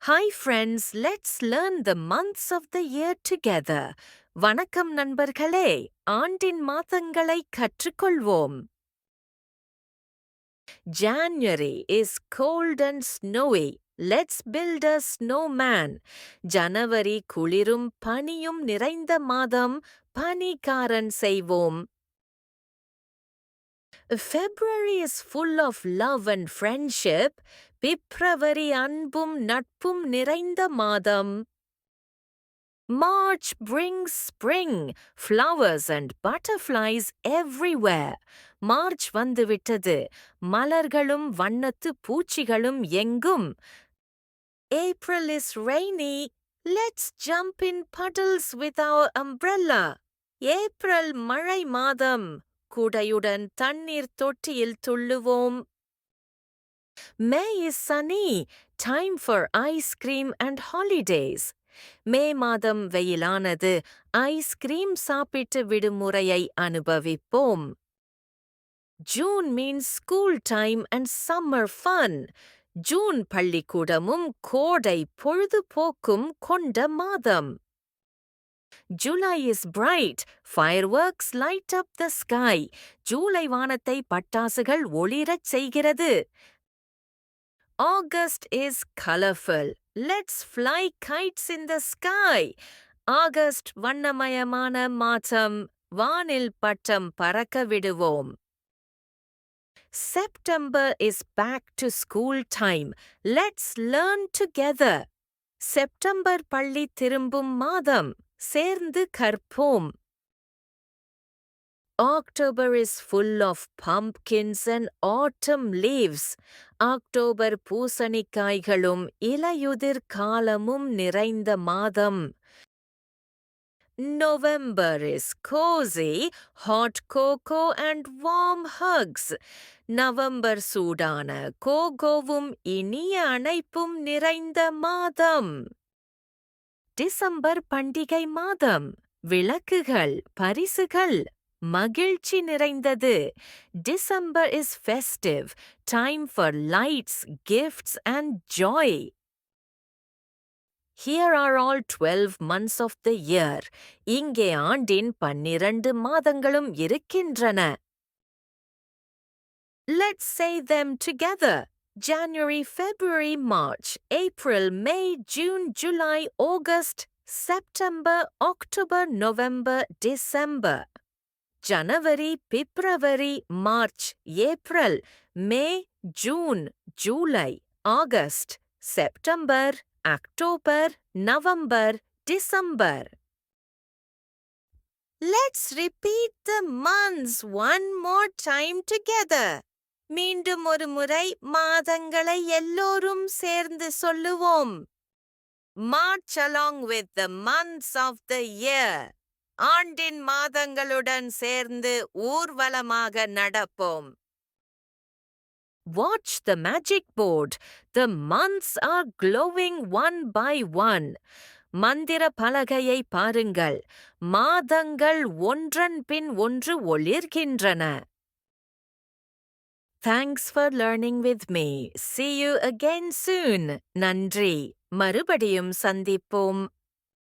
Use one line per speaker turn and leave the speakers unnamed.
Hi friends, let's learn the months of the year together. வணக்கம் நண்பர்களே, ஆண்டின் மாதங்களை கற்றுக்கொள்வோம். January is cold and snowy. Let's build a snowman. ஜனவரி குளிரும் பனியும் நிறைந்த மாதம். பனிக்காரன் செய்வோம். February is full of love and friendship. பிப்ரவரி அன்பும் நட்பும் நிறைந்த மாதம். March brings spring, flowers and butterflies everywhere. March வந்துவிட்டது, மலர்களும் வண்ணத்து பூச்சிகளும் எங்கும். April is rainy. Let's jump in puddles with our umbrella. April மழை மாதம், குடையுடன் தண்ணீர் தொட்டியில் துள்ளுவோம். May is sunny, time for ice cream and holidays. மே மாதம் வெயிலானது, ஐஸ்கிரீம் சாப்பிட்டு விடுமுறையை அனுபவிப்போம். June means school time and summer fun. June பள்ளிக்கூடமும் கோடை பொழுதுபோக்கும் கொண்ட மாதம். July is bright. Fireworks light up the sky. July வானத்தை பட்டாசுகள் ஒளிரச் செய்கிறது. August is colorful. Let's fly kites in the sky. August வண்ணமயமான மாதம், வானில் பட்டம் பறக்க விடுவோம். September is back to school time. Let's learn together. September பள்ளி திரும்பும் மாதம், சேர்ந்து கற்போம். October is full of pumpkins and autumn leaves. October பூசணிக்காய்களும் இலையுதிர் காலமும் நிறைந்த மாதம். November is cozy, hot cocoa and warm hugs. November சூடான கோகோவும் இனிய அணைப்பும் நிறைந்த மாதம். டிசம்பர் பண்டிகை மாதம், விளக்குகள், பரிசுகள், மகிழ்ச்சி நிறைந்தது. December is festive, time for lights, gifts and joy. Here are all 12 months of the year. இங்கே ஆண்டின் 12 மாதங்களும் இருக்கின்றன. Let's say them together. January, February, March, April, May, June, July, August, September, October, November, December. January, February, March, April, May, June, July, August, September, October, November, December. Let's repeat the months one more time together. மீண்டும் ஒரு முறை மாதங்களை எல்லோரும் சேர்ந்து சொல்லுவோம். March along with the months of the year. ஆண்டின் மாதங்களுடன் சேர்ந்து ஊர்வலமாக நடப்போம். Watch the magic board. The months are glowing one by one. மந்திர பலகையை பாருங்கள், மாதங்கள் ஒன்றன் பின் ஒன்று ஒளிர்கின்றன. Thanks for learning with me. See you again soon. நன்றி. மறுபடியும் சந்திப்போம்.